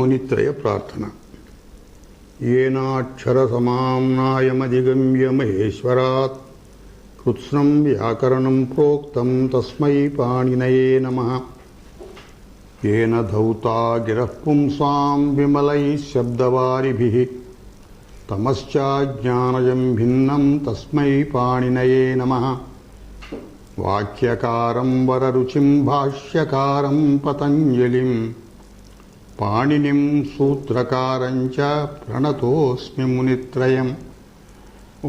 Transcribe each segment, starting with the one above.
मुनित्रय प्रार्थना। येनाक्षरसमाम्नायमधिगम्य महेश्वरात् कृत्स्नं व्याकरणं प्रोक्तं तस्मै पाणिनये नमः। येन धौता गिरः पुंसां विमलैः शब्दवारिभिः तमश्चाज्ञानजं भिन्नं तस्मै पाणिनये नमः। वाक्यकारं वररुचिं भाष्यकारं पतञ्जलिं पाणिनिं सूत्रकारं च प्रणतोऽस्मि मुनित्रयम्। ॐ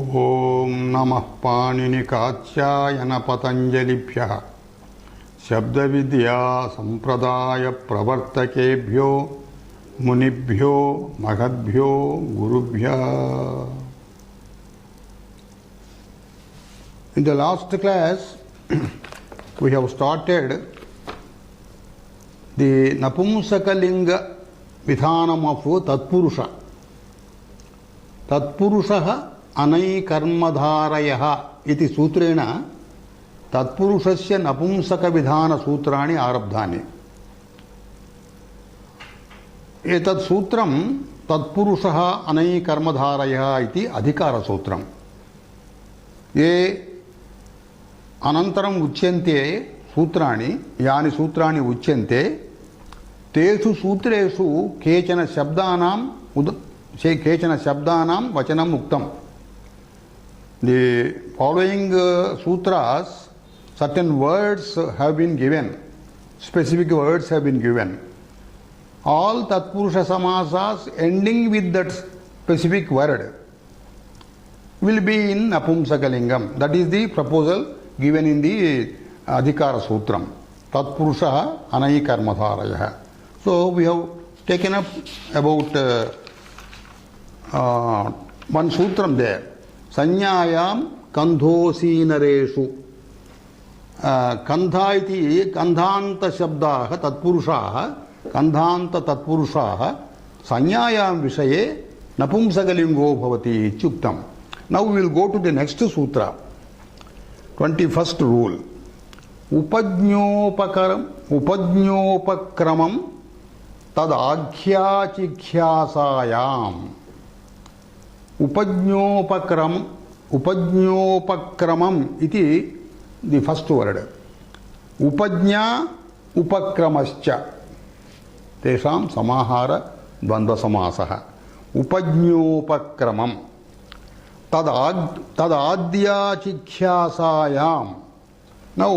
नमः पाणिनिकात्यायन पतञ्जलिभ्यः शब्दविद्या संप्रदाय प्रवर्तकेभ्यो मुनिभ्यो महद्भ्यो गुरुभ्यः। In the last class we have started the Napumsakalinga Vidhanam of Tatpurusha. Tatpurushaha anaikarmadharayaha iti sutrena Tatpurushasya Napumsaka Vidhana Sutrani Arabdhani. Etat Sutram Tatpurushaha anaikarmadharayaha iti Adhikara Sutram. Ye अनंतरम उच्यन्ते सूत्राणि यानि सूत्राणि उच्यन्ते तेषु सूत्रेषु केचन शब्दानां वचनम् उक्तम्. The following sutras, certain words have been given, specific words have been given. All Tatpurusha Samasas ending with that specific word will be in Napumsakalingam. That is the proposal given in the Adhikara Sutram. Tatpurusha anaikarmadharayah. So we have taken up about one sutram there. Sanyayam kandhosi nareshu. Kandha iti kandhanta shabdaha tatpurushaha kandhanta tatpurushaha sanyayam vishaye napumsakalingo bhavati ityuktam. Now we will go to the next sutra. 21st rule. Upajñopakramam tadāghyāchikhyaṣāyām. Upajñopakramam iti the first word. Upajñā upakramascha. Tesham samahara dvandva samasaha. Upajñopakramam. Tadādyāchikhyaṣāyām. Now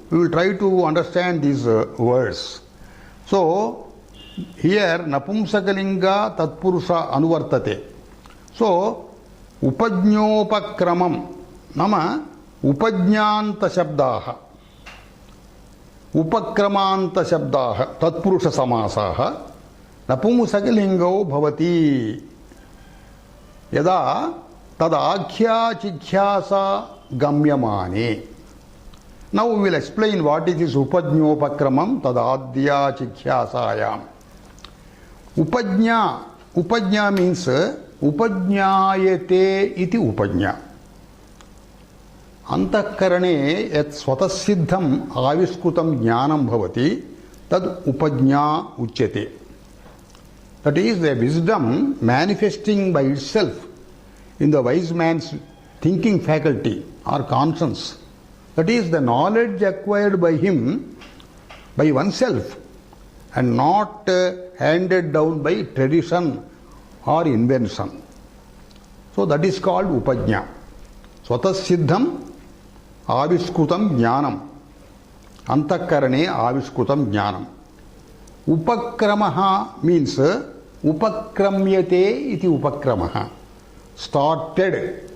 we will try to understand these words. So here Napumsakalinga Tatpurusha anuvartate. So Upajñopakramam nama Upajñanta shabdaha Upakramanta shabdaha Tatpurusha samasaha Napumsakalingau bhavati yada tadāghyāchikhyaṣā gamyamāne. Now we will explain what is this upajñopakramam tadādyāchikhyaṣāyām. Upajñā means upajñāyate iti upajñā. Antakarane yat svatasiddham aviskrutam jnanam bhavati tad upajñā uchyate. That is the wisdom manifesting by itself in the wise man's thinking faculty or conscience. That is the knowledge acquired by him, by oneself, and not handed down by tradition or invention. So that is called upajñā. Svatasiddham aviskrutam jnanam. Antakarane aviskrutam jnanam. Upakramaha means upakramyate iti upakramaha. Started.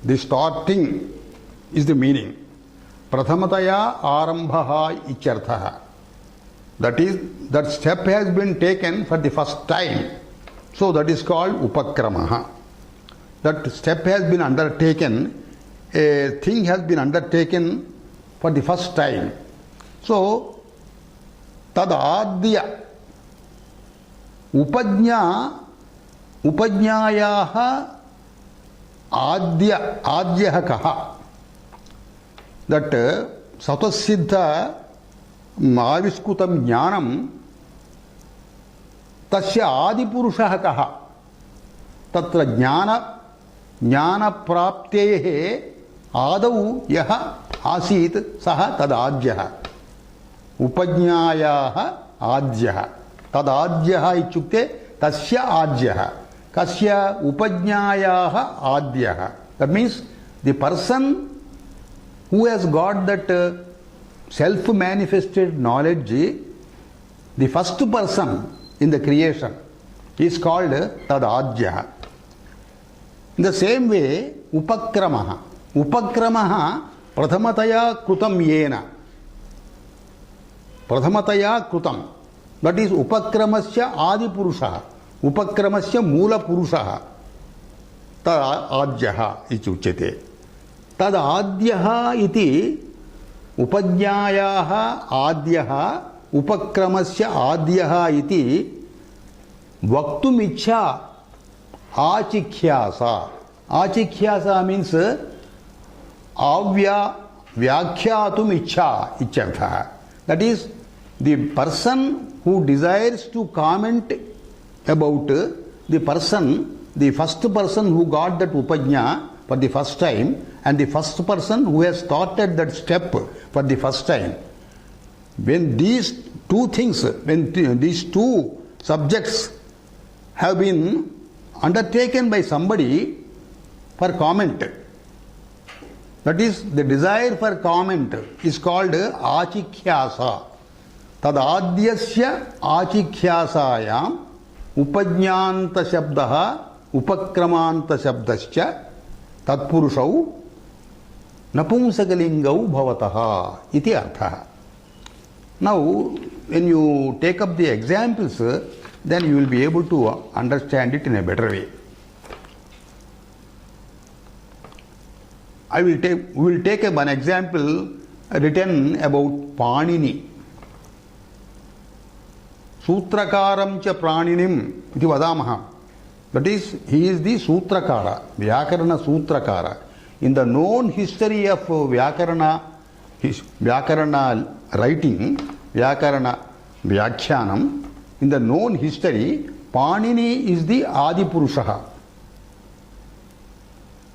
The starting is the meaning. Prathamataya arambhaha ityarthaha. That is, that step has been taken for the first time. So that is called upakramaha. That step has been undertaken, a thing has been undertaken for the first time. So, tadādya upajñāyāha ādyaha kaha. That satasiddha aviskutam jnanam तस्य आदिपुरुषः कः? तत्र ज्ञानप्राप्तेः आदौ यः आसीत् सः तदाद्यः, उपज्ञायाः आद्यः। तदाद्यः इत्युक्ते तस्य आद्यः, कस्य? उपज्ञायाः आद्यः। That means the person who has got that self-manifested knowledge, the first person in the creation, is called Tadadyah. In the same way, Upakramaha. Upakramaha Prathamataya Krutam Yena. Prathamataya Krutam. That is Upakramasya Adipurushaha. Upakramasya Mula Purushaha. Tadadyah ichuchyate. Tadadyah iti Upajñāyāha ādyah upakramasya ādyah iti vaktumichha āchikhyāsa. Āchikhyāsa means vyakhyātum ichha ityartha. That is, the person who desires to comment about the person, the first person who got that upajñā for the first time, and the first person who has started that step for the first time. When these two things, when these two subjects have been undertaken by somebody for comment, that is, the desire for comment is called achikhyasa. Tadadyasya achikhyasayam upajñānta shabdaha upakramanta shabdascha tatpurushau napumsakalingau bhavataha iti artha. Now, when you take up the examples, then you will be able to understand it in a better way. We will take one example written about Panini. Sutrakaram cha Praninim iti vadamaha. That is, he is the Sutrakara, Vyakarana Sutrakara. In the known history of Vyakarana writing, Vyakarana Vyakhyanam, in the known history, Panini is the Adipurushaha.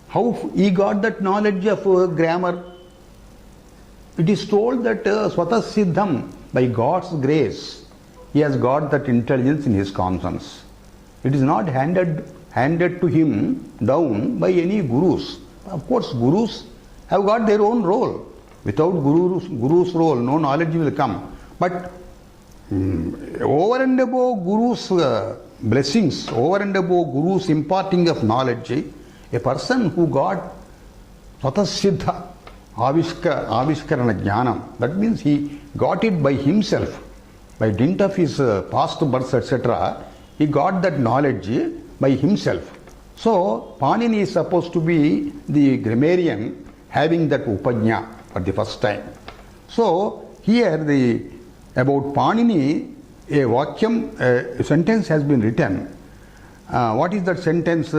How he got that knowledge of grammar? It is told that Svatasiddham, by God's grace, he has got that intelligence in his conscience. It is not handed to him down by any gurus. Of course, gurus have got their own role. Without guru's role, no knowledge will come. But over and above guru's blessings, over and above guru's imparting of knowledge, a person who got Svatasiddha Aviskarana Jnanam, that means he got it by himself, by dint of his past births, etc., he got that knowledge by himself. So, Panini is supposed to be the grammarian having that upajñā for the first time. So, here about Panini, a sentence has been written. What is that sentence?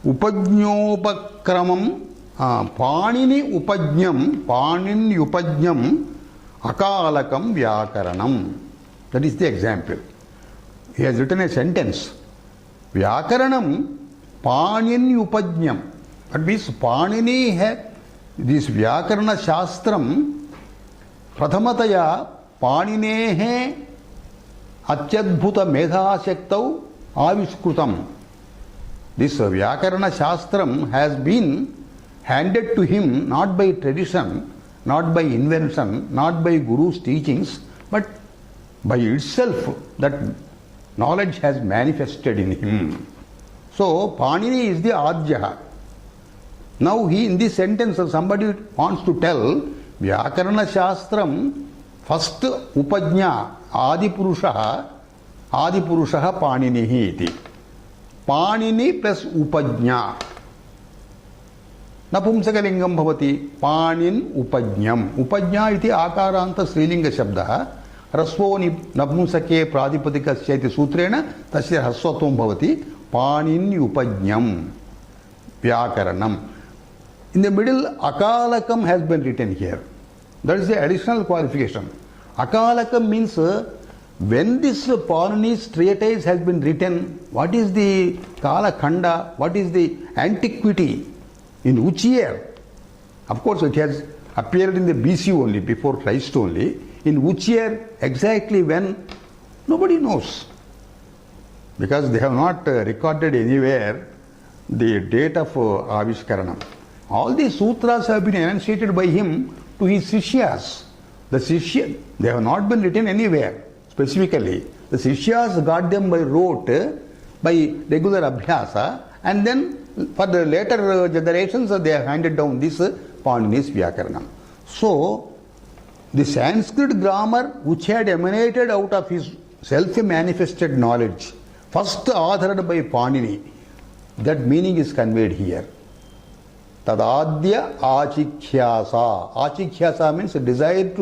Upajñopakramam Panini upajñam akalakam vyakaranam. That is the example. He has written a sentence. Vyakaranam Panini upajñam. That means Panini had this Vyakarana Shastram Prathamataya Paninehe Atyadbhuta Medhasaktau Aviskrutam. This Vyakarana Shastram has been handed to him not by tradition, not by invention, not by Guru's teachings, but by itself that knowledge has manifested in him. So, Panini is the Adyaha. Now, in this sentence, somebody wants to tell Vyakarana Shastram, first Upajñā, Adipurushaha Paninihi iti. Panini plus Upajñā. Napumsakalingam bhavati. Panin Upajñam. Upajñā iti Akaranta Srilinga Shabdaha. Rasvoni Napumsake Pradipadikasya iti Sutrena Tasya Hasvatvam bhavati. Panin Upajñam. Vyakaranam. In the middle, Akalakam has been written here. That is the additional qualification. Akalakam means when this Paulinese treatise has been written, what is the Kala Khanda, what is the antiquity, in which year? Of course, it has appeared in the BC only, before Christ only. In which year, exactly when, nobody knows. Because they have not recorded anywhere the date of Avishkaranam. All these sutras have been enunciated by him to his Sishyas. The Sishya, they have not been written anywhere specifically. The Sishyas got them by rote, by regular Abhyasa, and then for the later generations they have handed down this Paulinese Vyakaranam. So, the Sanskrit grammar which had emanated out of his self-manifested knowledge, first authored by Panini, that meaning is conveyed here. Tadadya achikhyasa. Achikhyasa means desire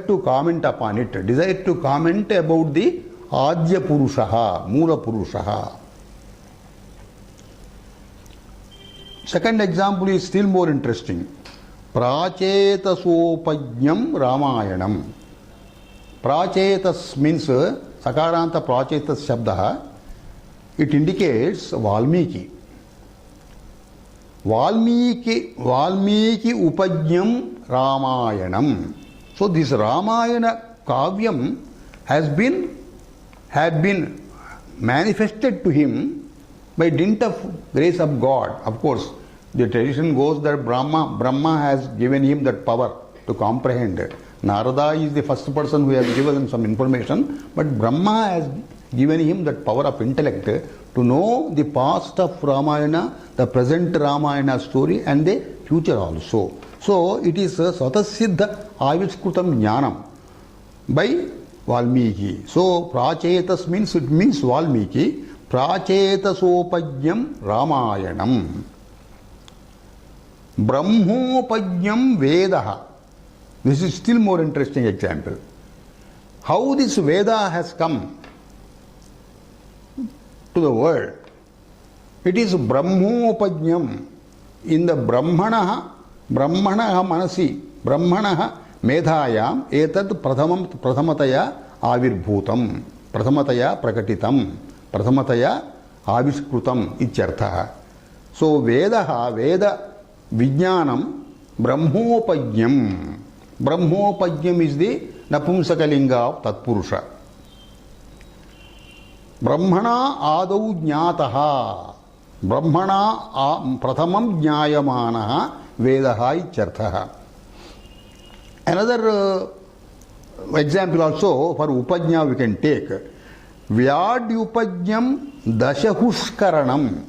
to comment upon it, desire to comment about the Adya Purushaha, Mula Purushaha. Second example is still more interesting. Prachetasopajñam Ramayanam. Prachetas means Sakaranta Prachetas Shabda. It indicates Valmiki. Valmiki Upajñam Ramayanam. So this Ramayana Kavyam had been manifested to him by dint of grace of God. Of course, the tradition goes that Brahma has given him that power to comprehend. Narada is the first person who has given him some information, but Brahma has given him that power of intellect to know the past of Ramayana, the present Ramayana story, and the future also. So it is a Satasiddha Aviskrutam Jnanam by Valmiki. So Prachetas means Valmiki. Prachetasopajñam Ramayanam. Brahmopajñam Vedaha. This is still more interesting example. How this Veda has come to the world. It is Brahmopajñam. In the Brahmanaha Manasi, Brahmanaha Medhayam Etad Prathamataya Avirbhutam, Prathamataya Prakatitam, Prathamataya Aviskrutam Ityartha. So Veda Vijnanam Brahmopajñam. Brahmopajñam is the Napumsakalinga of Tatpurusha. Brahmana Adau Jnataha. Brahmana Prathamam Jnayamanaha Vedaha Ityartha. Another example also for Upajña we can take. Vyadyupajñam Dashahushkaranam.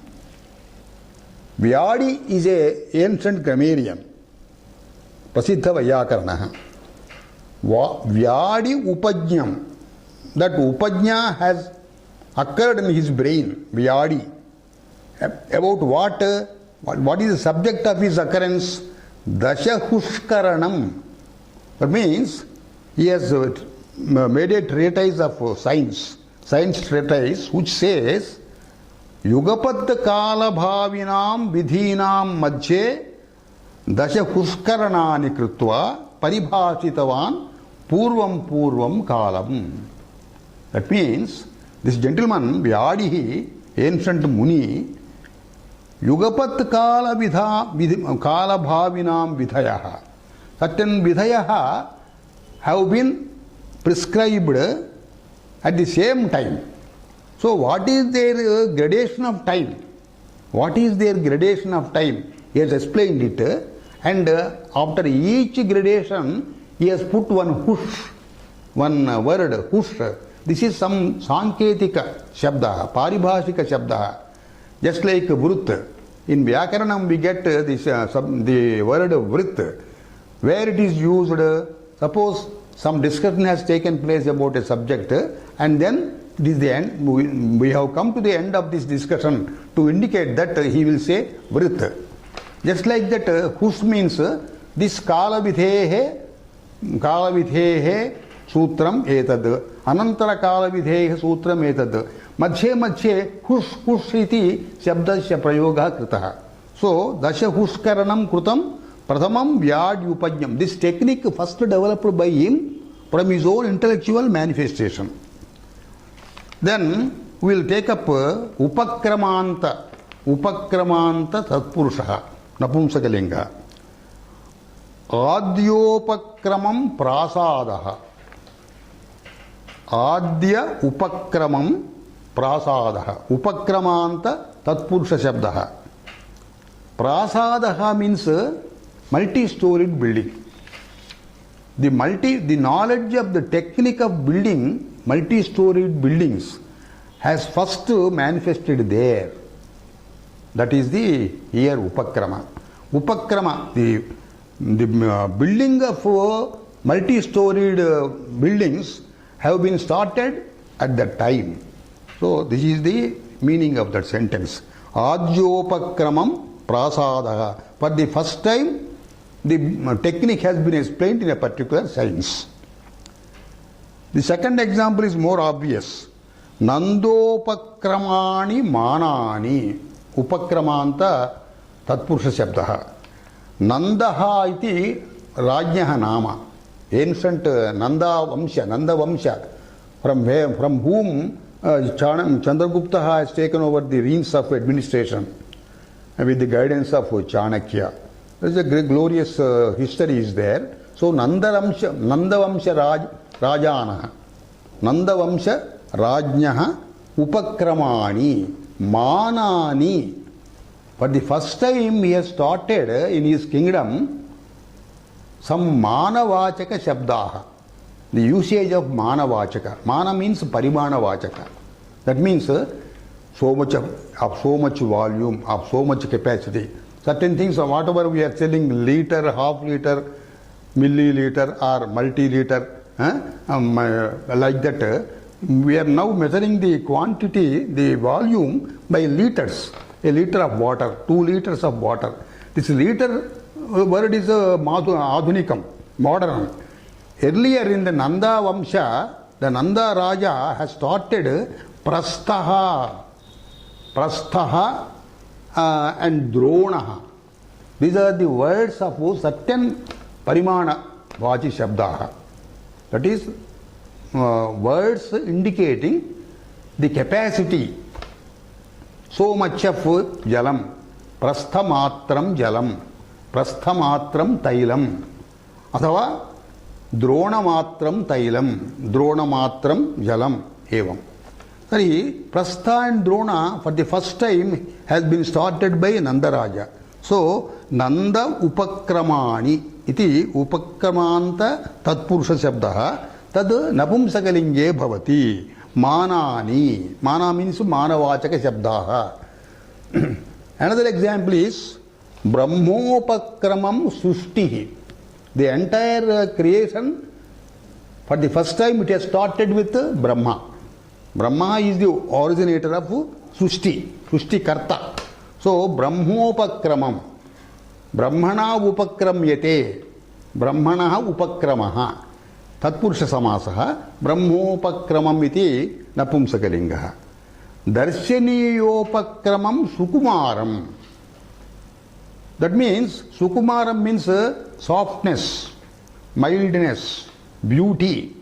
Vyadi is an ancient grammarian, Prasiddha Vaiyakaranaha. Vyadi Upajñam. That Upajña has occurred in his brain, Vyadi. About what is the subject of his occurrence? Dashahushkaranam. That means he has made a treatise of science treatise, which says Yugapat Kala Bhavinam Vidhinam Madhye Dashahushkaranani Krutva Paribhashitavan Purvam Kalam. That means this gentleman, Vyadihi, ancient Muni, Yugapat Kala Bhavinam Vidhayaha. Certain Vidhayaha have been prescribed at the same time. So what is their gradation of time? What is their gradation of time? He has explained it, and after each gradation he has put one hush, one word hush. This is some Sanketika Shabda, Paribhashika Shabda. Just like Vrut. In Vyakaranam we get the word Vrit. Where it is used, suppose some discussion has taken place about a subject, and then it is the end. We have come to the end of this discussion to indicate that he will say Vrit. Just like that, Hush means this Kalavidhehe Sutram Etad. Anantara Kalavidhehe Sutram Etad. Madhye Hush iti Shabdasya Prayoga Kritaha. So, Dasha Hushkaranam Krutam Prathamam Vyad Upajñam. This technique first developed by him from his own intellectual manifestation. Then we will take up upakramanta tatpurusha, napumsakalinga. Adyopakramam prasadaha. Adya upakramam prasadaha. Upakramanta tatpurusha shabdaha. Prasadaha means multi-storied building. The knowledge of the technique of building multi-storied buildings has first manifested there. That is the here upakrama. Upakrama, the building of multi-storied buildings have been started at that time. So this is the meaning of that sentence. Adyopakramam prasadaha. For the first time, the technique has been explained in a particular science. The second example is more obvious. Nandopakramani manani. Upakramanta tatpurusha shabdaha. Nandaha iti rajnyaha nama. Ancient Nanda Vamsha, from whom Chandragupta has taken over the reins of administration with the guidance of Chanakya. There is a great glorious history is there. So Nandavamsha Rajanaha, Nandavamsha Rajnyaha Upakramani Manani. For the first time he has started in his kingdom some Manavachaka Shabdaha. The usage of Manavachaka. Mana means Parimanavachaka. That means so much volume, of so much capacity. Certain things, whatever we are selling, liter, half liter, milliliter or multi-liter, like that, we are now measuring the quantity, the volume by liters. A liter of water, 2 liters of water. This liter word is adhunikam, modern. Earlier in the Nanda Vamsha, the Nanda Raja has started Prastaha and Dronaha. These are the words of certain Parimana Vachi Shabdaha. That is, words indicating the capacity. So much of jalam, prasthamatram jalam, prasthamatram tailam, athava dronamatram tailam, dronamatram jalam evam. Sorry, prastha and drona for the first time has been started by Nandaraja. So, Nanda upakramani iti upakramanta tatpurusha shabdaha tad napumsakalinge bhavati. Manani. Mana means manavachaka shabdaha. Another example is Brahmopakramam Sushtihi. The entire creation, for the first time it has started with Brahma. Brahma is the originator of Sushti, Sushti Karta. So Brahmopakramam. Brahmana upakramyate. Brahmana upakramaha. Tatpurusha samasaha brahmopakramam iti napumsakalingaha. Darshaniyopakramam sukumaram. That means sukumaram means softness, mildness, beauty.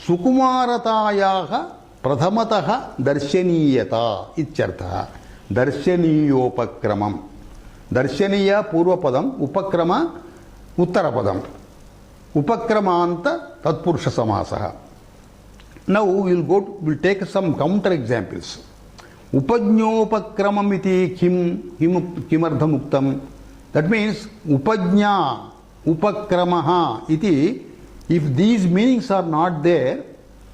Sukumaratayaha pradhamataha darshaniyata ityartha. Darshaniyopakramam. Darshaniya purvapadam, upakrama uttarapadam. Upakramanta tatpurusha samasaha. Now we'll take some counter examples. Upajñopakramam iti kimardhamuktam. That means upajña, upakramaha iti. If these meanings are not there,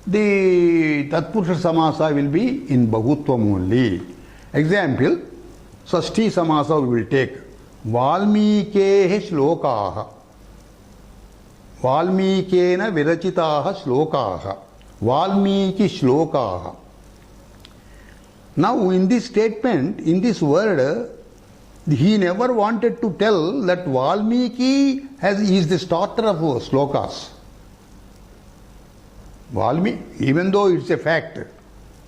the tatpurusha samasa will be in bahutvam only. Example, Sashti samasa we will take. Valmikehe shlokaha. Valmikena virachitaha shlokaha. Valmiki shlokaha. Now in this statement, in this word, he never wanted to tell that Valmiki is the starter of slokas. Valmiki, even though it's a fact,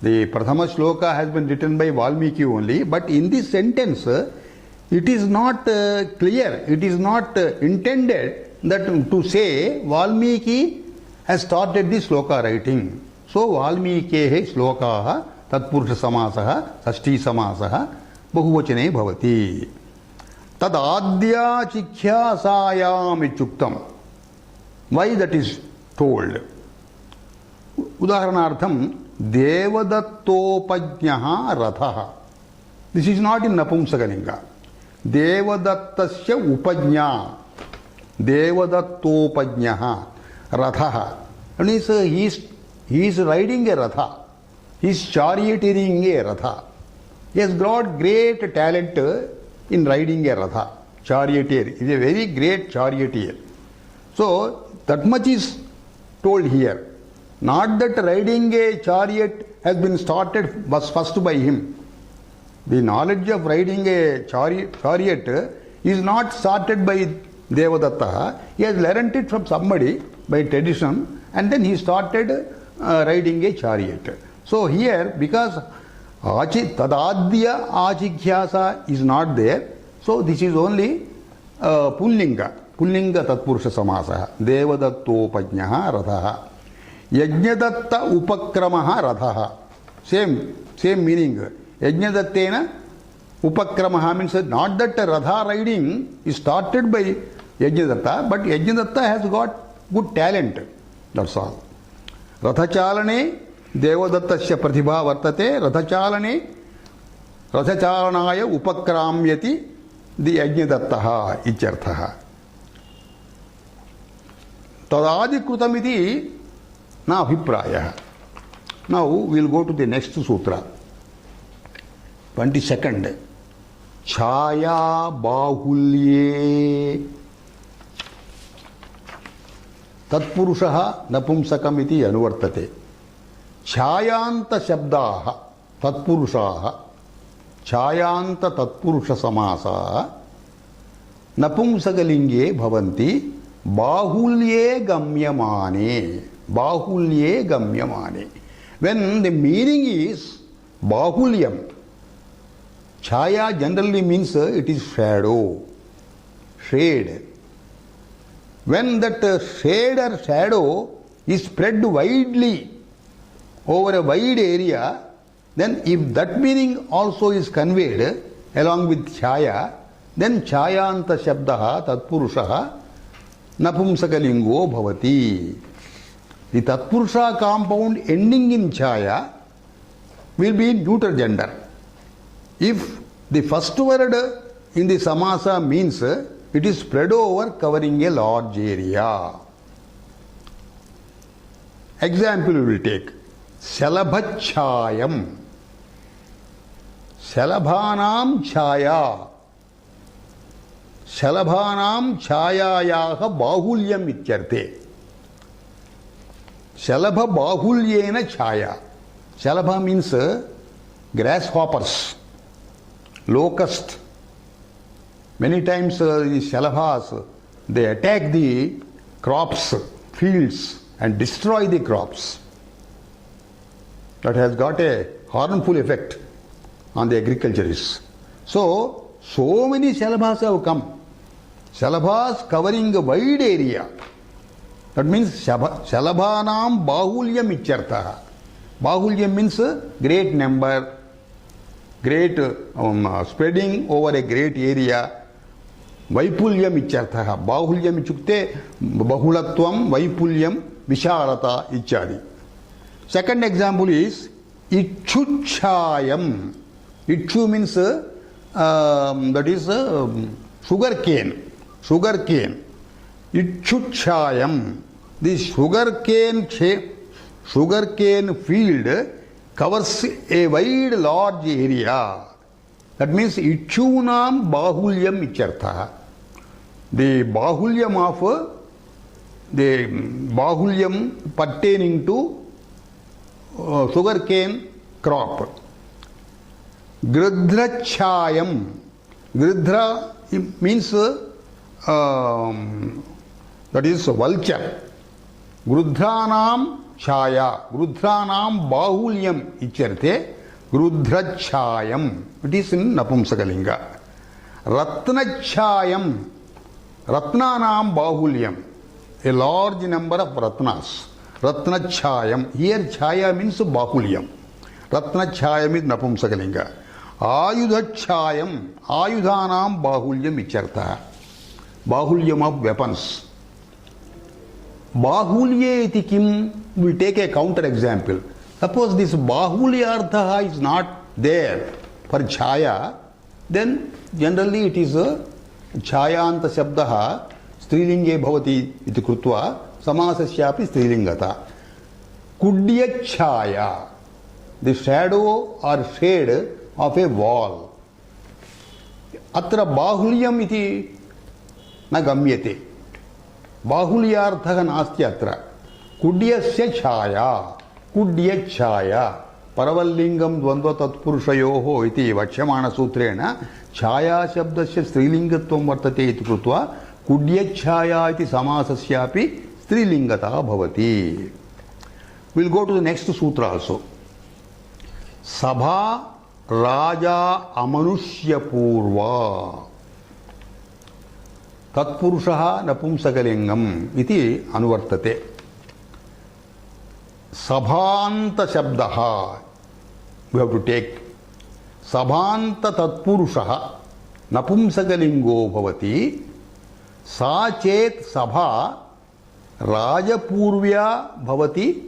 the Prathama shloka has been written by Valmiki only, but in this sentence, it is not clear, it is not intended that to say Valmiki has started the sloka writing. So Valmikehe slokaha tatpurusha samasaha षष्ठी समासः बहुवचने भवति. तद आद्या चिख्यासायाम इत्युक्तम. Why that is told? उदाहरणार्थम देवदत्तोपज्ञः रथः. This is not in Napumsakalinga. देवदत्तस्य उपज्ञा. देवदत्तोपज्ञः रथः. And he is riding a ratha. He is charioteering a ratha. He has got great talent in riding a ratha. Charioteer. He is a very great charioteer. So that much is told here. Not that riding a chariot has been started was first by him. The knowledge of riding a chariot is not started by Devadatta. He has learnt it from somebody by tradition, and then he started riding a chariot. So here, because Tadadya Achikhyasa is not there, so this is only Pullinga. Pullinga Tatpurusha Samasaha. Devadattopaඥah Rathaha. Yajñadatta Upakramaha Rathaha. Same meaning. Yajñadattena Upakramaha means not that Ratha riding is started by Yajñadatta, but Yajñadatta has got good talent. That's all. Rathachalane Devadattasya Pratibha Vartate. Rathachalane Rathachalanaya Upakramyati the Yajñadattaha Icharthaha. Tadadikrutamiti na abhipraya. Now we will go to the next sutra. 22nd. Chaya bahulye tatpurushaha napumsakamiti anuvartate. Chayanta shabdaha tatpurushaha chayanta tatpurusha samasaha napumsakalinge bhavanti bahulye gamyamane. Bahulye gamyamane. When the meaning is bahulyam, chaya generally means it is shadow, shade. When that shade or shadow is spread widely over a wide area, then if that meaning also is conveyed along with chaya, then chayanta shabdaha tatpurushaha napumsakalingo bhavati. The tatpurusha compound ending in chaya will be neuter gender. If the first word in the samasa means it is spread over covering a large area. Example we will take. Shalabhachayam. Shalabhanam chaya. Shalabhanam chayayaha bahulyam ityarte. Shalabha bahulyena chaya. Shalabha means grasshoppers, locust. Many times the shalabhas, they attack the crops, fields and destroy the crops. That has got a harmful effect on the agriculturists. So many shalabhas have come. Shalabhas covering a wide area. That means shalabhanam bahulyam ichartha. Bahulyam means great number, great spreading over a great area. Vaipulyam ichartha. Bahulyam ichukte bahulatvam, vaipulyam, visharata ichadi. Second example is ichuchayam. Ichu means that is sugar cane. Sugar cane. Ichuchayam. This sugar cane field covers a wide large area. That means ichunam bahulyam ichartha. The bahulyam of the bahulyam pertaining to sugar cane crop. Gridhrachayam. Gridhra means that is vulture. Grudhranam chaya. Grudhranam bahulyam ichyarte. Grudhrachayam. It is in Napumsakalinga. Ratnachayam. Ratnanam bahulyam. A large number of ratnas. Ratnachayam. Here chaya means bahulyam. Ratnachayam is Napumsakalinga. Ayudhachayam. Ayudhanam bahulyam ichartha. Bahulyam of weapons. Bahulye iti kim. We take a counter example. Suppose this bahulyartha is not there for chaya, then generally it is a chayanta shabdaha strilinge bhavati iti krutva samasasyapi strilingata. Kudya chaya, the shadow or shade of a wall. Atra bahulyam iti na gamyate. Bahulyartha nasti atra. Kudyasya chaya. Kudya chaya. Paravallingam dvandva tatpurushayoho iti vachyamana sutrena chaya shabdasya strilingatvam vartate iti krutva kudya chaya iti samasasyapi strilingata bhavati. We'll go to the next sutra also. Sabha raja amanushya purva tatpurushaha napumsakalingam iti anuvartate. Sabhanta shabdaha. We have to take Sabhanta tatpurushaha napumsakalingo bhavati sachet sabha rajapurvya bhavati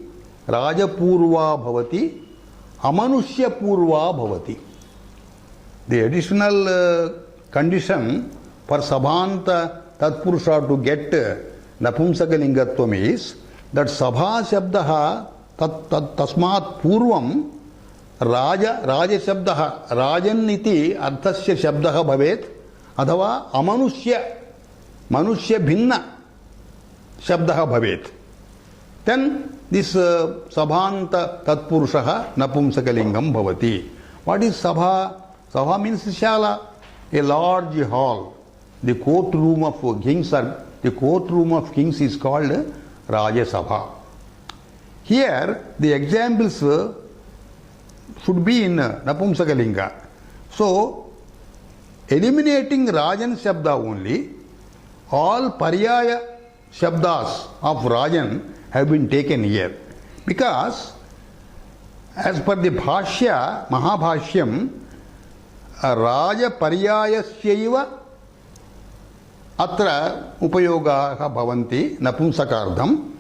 rajapurva bhavati amanushya purva bhavati. The additional condition for Sabhanta tatpurusha to get napumsakalingatvam is that sabha shabdaha tasmat purvam raja shabdaha rajan iti arthasya shabdaha bhavet adhava amanushya bhinna shabdaha bhavet. Then this sabhanta tatpurushaha napumsakalingam bhavati. What is sabha? Sabha means shala, a large hall. The courtroom of kings is called Raja Sabha. Here the examples should be in Napumsakalinga. So, eliminating Rajan Shabda only, all Paryaya Shabdas of Rajan have been taken here. Because, as per the Bhashya, Mahabhashyam, Raja Paryayasyaiva Atra Upayogaha Bhavanti Napumsakardham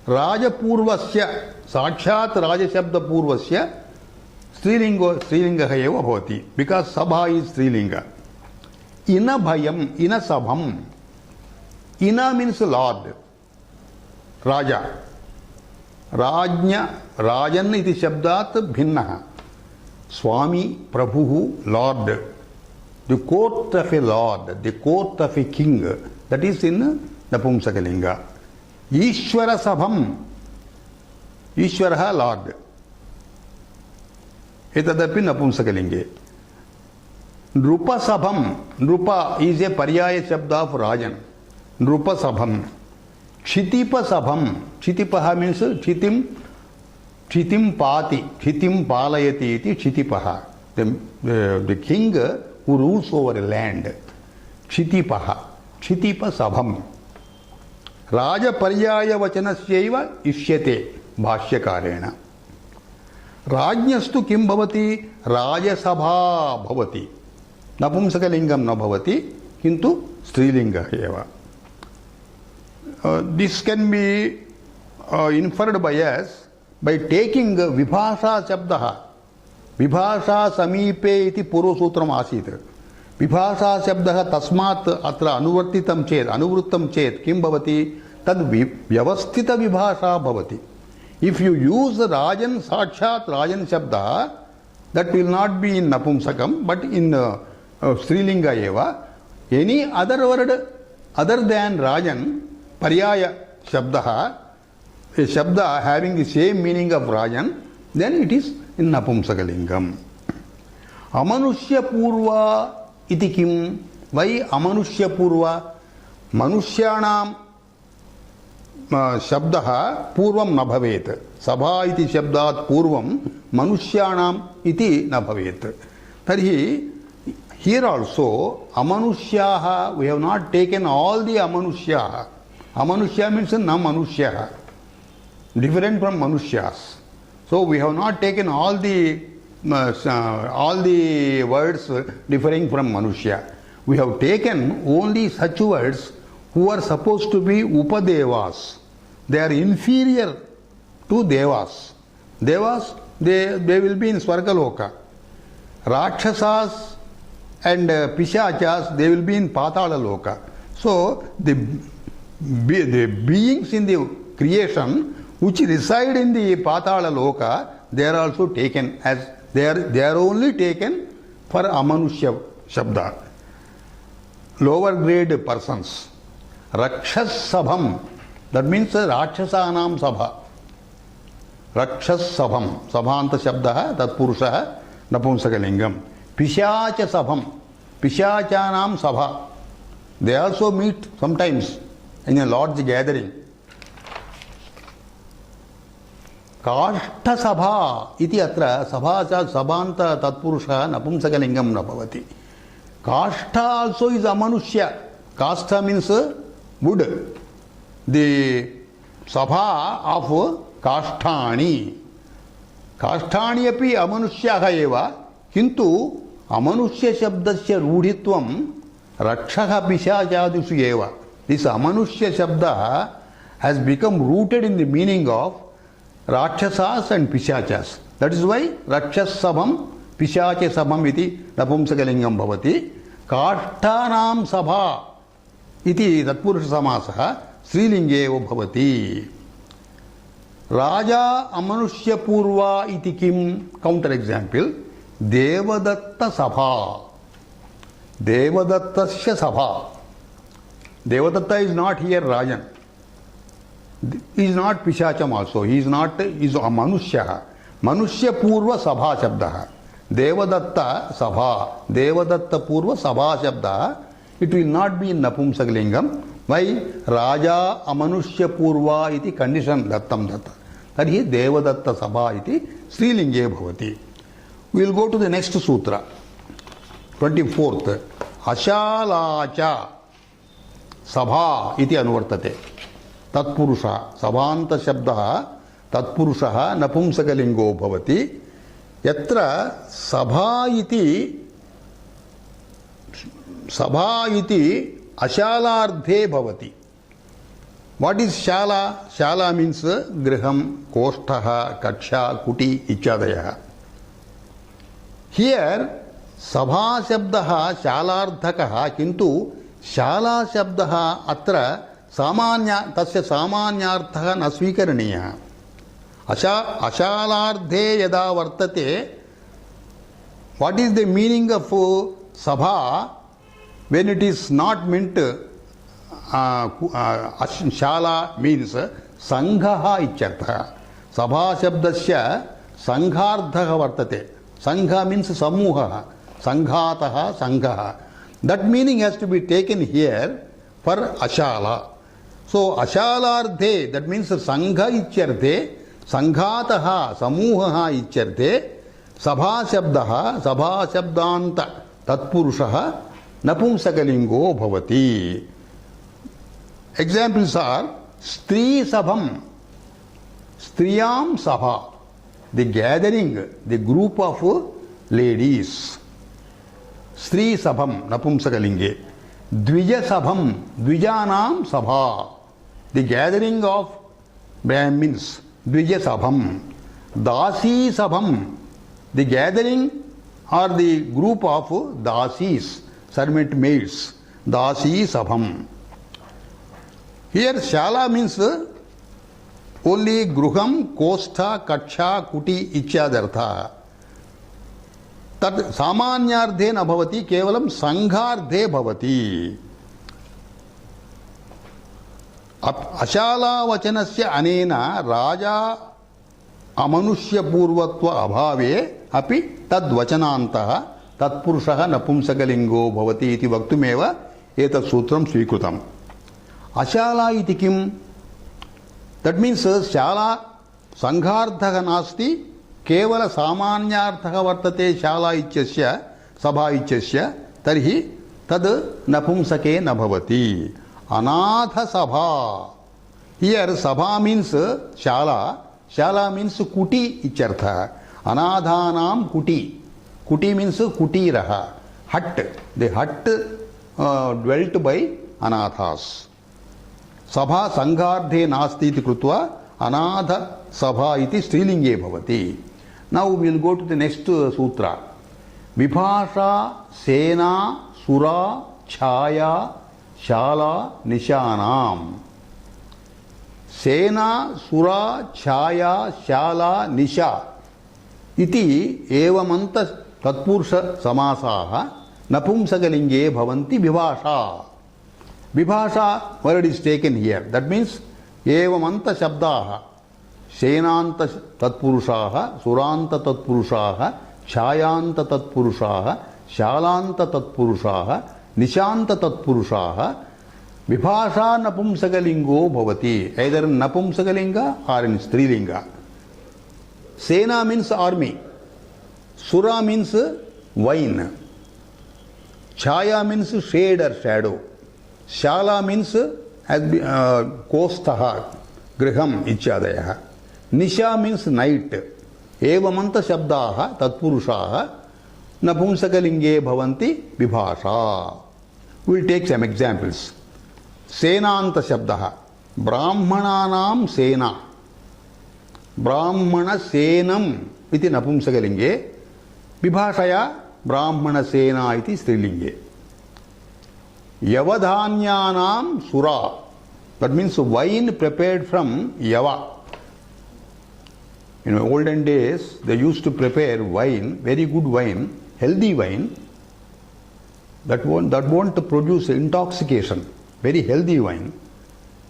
Raja Purvasya Sakshat Raja Shabda Purvasya Strilinga eva bhavati, because Sabha is Strilinga. Ina bhayam, ina sabham. Ina means Lord, Raja. Rajnya, Rajan iti shabdat bhinnaha. Swami, Prabhu, Lord. The court of a Lord, the court of a king, that is in Napumsakalinga. Ishvara sabham. Ishvaraha Lord. Etadapi Napumsakalinge. Nrupa sabham. Nrupa is a paryaya shabda of Rajan. Nrupa sabham. Kshitipa sabham. Kshitipaha means Kshitim pati. Kshitim palayati iti Kshitipaha. The king who rules over a land. Kshitipaha. Kshitipa sabham. Raja paryaya vachanasyaiva ishyate bhashyakarena. Rajnyastu kim bhavati Raja Sabha bhavati. Napumsakalingam na bhavati kintu Strilinga eva. This can be inferred by us by taking Vibhasha Shabdaha. Vibhasha Samipe iti Purvasutram asit. Vibhasha Shabdaha tasmat atra anuvrittam chet kim bhavati tad vyavasthita Vibhasha bhavati. If you use the Rajan Sakshat Rajan Shabda, that will not be in Napumsakam but in Strilinga eva. Any other word other than Rajan, Paryaya Shabdaha, a Shabda having the same meaning of Rajan, then it is in Napumsakalingam. Amanushya Purva iti kim? Why Amanushya Purva? Manushyanam Shabdaha Purvam na bhavet. Sabha iti Shabdat Purvam Manushyanam iti na bhavet. Tarhi, here also Amanushyaha, we have not taken all the Amanushyaha. Amanushya means na Manushyaha. different from Manusyas. So we have not taken all the words differing from Manusya. We have taken only such words who are supposed to be Upadevas. They are inferior to Devas. Devas, they will be in Swargaloka. Rakshasas and Pishachas, they will be in Patala Loka. So the beings in the creation which reside in the Patala Loka, they are also taken as they are only taken for Amanusya Shabda. Lower grade persons. Rakshas Sabham, that means Rakshasanam Sabha. Rakshas Sabham, Sabhanta Shabda, Tat Purusha, Napumsakalingam. Pishacha Sabham, Pishachanam Sabha. They also meet sometimes in a large gathering. Kashta Sabha iti atra Sabha cha Sabhanta Tatpurusha Napumsakalingam Napavati. Kashta also is Amanusya. Kashta means wood. The Sabha of Kashtani. Kashtani api Amanusyaha eva. Kintu Amanusya Shabdasya Rudhitvam Rakshaha Pishachadishu eva. This Amanusya Shabda has become rooted in the meaning of Rakshasas and Pishachas. That is why Rakshas Sabham, Pishacha Sabham iti Napumsakalingam bhavati. Kashtanam Sabha iti Tatpurusha Samasaha Srilinge bhavati. Raja Amanusya Purva iti kim? Counter example. Devadatta Sabha. Devadattasya Sabha. Devadatta is not here Rajan. He is not Pishacham also. He is not, he is Manusya. Manusya Purva Sabha Shabda. Devadatta Sabha. Devadatta Purva Sabha Shabda. It will not be in Napumsakalingam. Why? Raja Amanusya Purva iti condition Dattam Datta. That is Devadatta Sabha iti Srilinge bhavati. We will go to the next sutra. 24th. Ashalacha Sabha iti anuvartate. Tatpurusha. Sabhanta Shabda Tatpurusha Napumsakalingo bhavati. Yatra Sabha iti Ashalardhe bhavati. What is Shala? Shala means Griham, Koshtaha, Kaksha, Kuti, Ichadayaha. Here Sabha Shabdaha Shalardhakaha Kintu Shala Shabdaha Atra Samanya Tasya Samanyarthaha Nasvikaraniya. Ashalardhe yada vartate. What is the meaning of Sabha when it is not meant? Shala means Sanghaha ichyartha. Sabha Shabdasya Sangharthaha vartate. Sangha means Samuha. Sanghataha Sanghaha. That meaning has to be taken here for Ashala. So Ashalardhe, that means Sangha ichyarthe. Sanghataha Samuhaha ichyarthe. Sabha Shabdaha Sabha Shabdanta Tatpurushaha Napumsakalingo bhavati. Examples are Stri Sabham, Striyam Sabha, the gathering, the group of ladies. Stri Sabham, Napumsakalinge. Dvija Sabham, Dvijanam Sabha, the gathering of Brahmins. Dvija Sabham. Dasi Sabham, the gathering or the group of Dasis, servant maids. Dasi Sabham. Here Shala means only Gruham, Kostha, Kaksha, Kuti, Ichyadartha. Tat Samanyardhe na bhavati, kevalam Sangardhe bhavati. Ashala vachanasya anena Raja Amanusya Purvatva abhave api tad vachanantaha tatpurushaha napumsakalingo bhavati iti vaktumeva etat sutram swikrutam. Ashala iti kim? That means Shala Sangharthaha nasti kevala samanyarthaha vartate Shala ichasya Sabha ichasya tarhi tad napumsake nabhavati. Anatha Sabha. Here Sabha means Shala. Shala means Kuti ityartha. Anadhanam Kuti. Kuti means Kutiraha. Hut. The hut dwelt by Anathas. Sabha Sangardhe Nasti iti krutva Anadha Sabha iti Strilinge bhavati. Now we will go to the next sutra. Vibhasha Sena Sura Chaya Shala Nishanam. Sena Sura Chaya Shala Nisha iti evamanta tatpurusha samasaha napumsakalinge bhavanti vibhasha. Vibhasha word is taken here. That means evamanta shabdaha. Senanta tatpurushaha, suranta tatpurushaha, chayanta tatpurushaha, shalanta tatpurushaha, nishanta tatpurushaha, vibhasha napumsakalingo bhavati. Either napumsakalinga or in strilinga. Sena means army. Sura means wine. Chaya means shade or shadow. Shala means kostaha, griham ichadayaha. Nisha means night. Evamanta shabdaha tatpurushaha napumsakalinge bhavanti vibhasha. We will take some examples. Senanta shabdaha. Brahmananam sena. Brahmana senam iti napumsakalinge. Vibhashaya Brahmana sena iti strilinge. Yavadhanyanam sura. That means wine prepared from yava. In olden days, they used to prepare wine, very good wine, healthy wine, that won't produce intoxication, very healthy wine,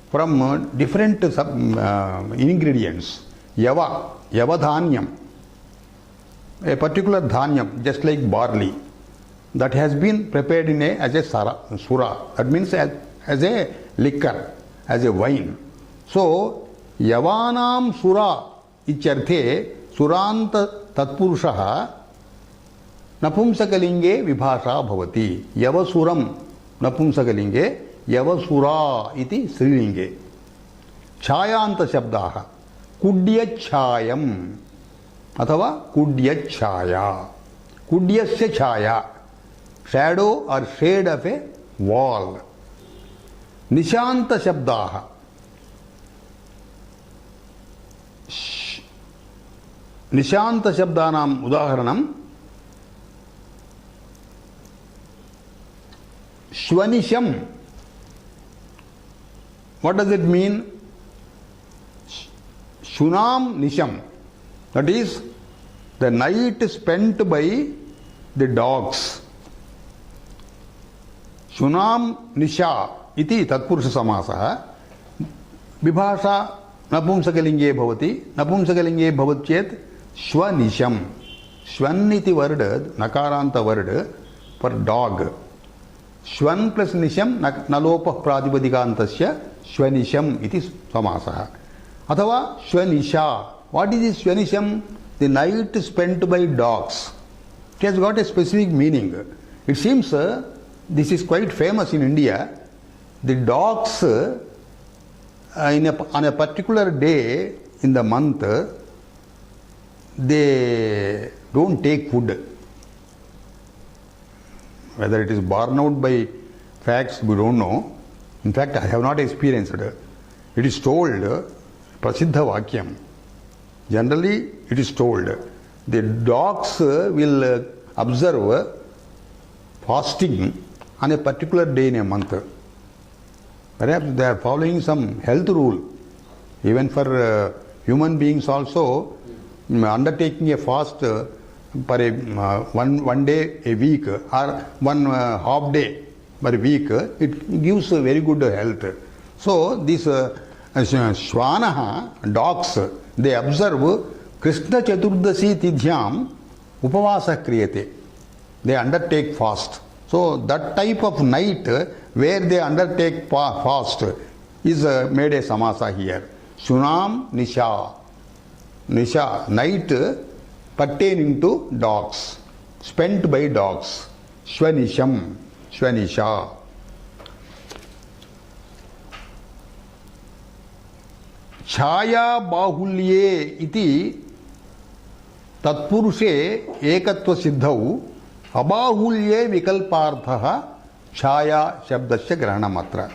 from different ingredients. Yava dhanyam, a particular dhanyam, just like barley, that has been prepared as a sura, that means as a liquor, as a wine. So, yavanam sura इत्यर्थे सुरांत तत्पुरुषः नपुंसकलिंगे विभाषा भवति. यवसुरम नपुंसकलिंगे यवसुरा इति स्त्रीलिंगे. छायांत शब्दाः कुड्यच्छायम अथवा कुड्यच्छाया. कुड्यस्य छाया, शैडो और शेड ऑफ ए वॉल. निशांत शब्दाः निशांत शब्दानाम उदाहरणम श्वनिशम. What does it mean? Shunam nisham. That is the night spent by the dogs. Shunam nisha iti tatpurusha samasah. Vibhasha napumsakalinge bhavati. Napumsakalinge bhavatyet Shvanisham. Shvan iti word, nakaranta word for dog. Shvan plus nisham nalopa pradipadikantasya Shvanisham iti samasah. Athava Shvanisha. What is this Shvanisham? The night spent by dogs. It has got a specific meaning. It seems this is quite famous in India. The dogs on a particular day in the month, they don't take food. Whether it is borne out by facts, we don't know. In fact, I have not experienced it. It is told, prasiddha vakyam. Generally, it is told, the dogs will observe fasting on a particular day in a month. Perhaps they are following some health rule. Even for human beings also, undertaking a fast for one day a week or one half day per week, it gives a very good health. So these Shvanaha, dogs, they observe Krishna Chaturdasi Tidhyam Upavasa Kriyate. They undertake fast. So that type of night where they undertake fast is made a samasa here. Shunam Nisha. Nisha, night pertaining to dogs, spent by dogs. Shvanisham, Shvanisha. छाया बाहुल्ये इति तत्पुरुषे एकत्व सिद्धौ अबाहुल्ये विकल्पार्थः छाया शब्दस्य ग्रहणमत्र.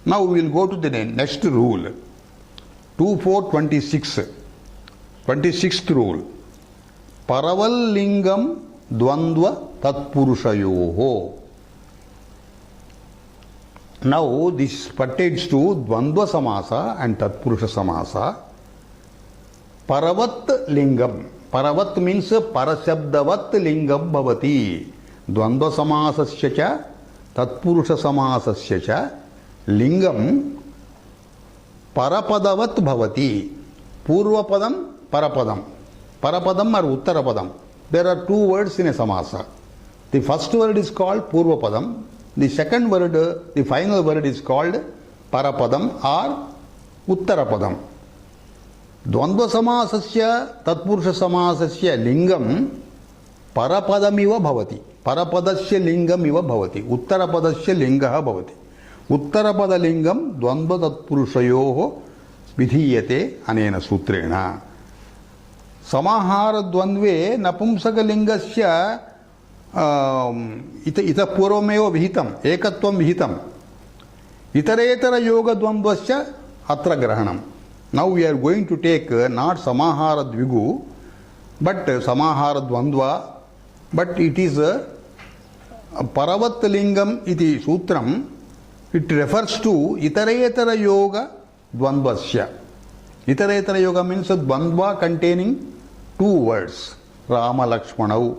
Now we will go to the next rule. 2426. 26th rule. Paravalingam dvandva tatpurushayoho. Now this pertains to dvandva samasa and tatpurusha samasa. Paravat lingam. Paravat means parashabdavat lingam bhavati. Dvandva samasasya cha tatpurusha samasasya cha lingam parapadavat bhavati. Purvapadam, parapadam. Parapadam or uttarapadam. There are two words in a samasa. The first word is called purvapadam. The second word, the final word is called parapadam or uttarapadam. Dvandva samasasya tatpurusha samasasya lingam parapadamiva bhavati. Parapadasya lingam iva bhavati. Uttarapadasya lingaha bhavati. Uttarapada lingam dvandva tatpurushayoho vidhiyate anena sutrena. Samahara dvandve napumsakalingasya ita purvameva vihitam ekatvam vihitam itaretara yoga dvandvasya atra grahanam. Now we are going to take not samahara dvigu but samahara dvandva, but it is paravat lingam iti sutram. It refers to itaretara yoga dvandvasya. Itaretara yoga means dvandva containing two words. Rama Lakshmanau,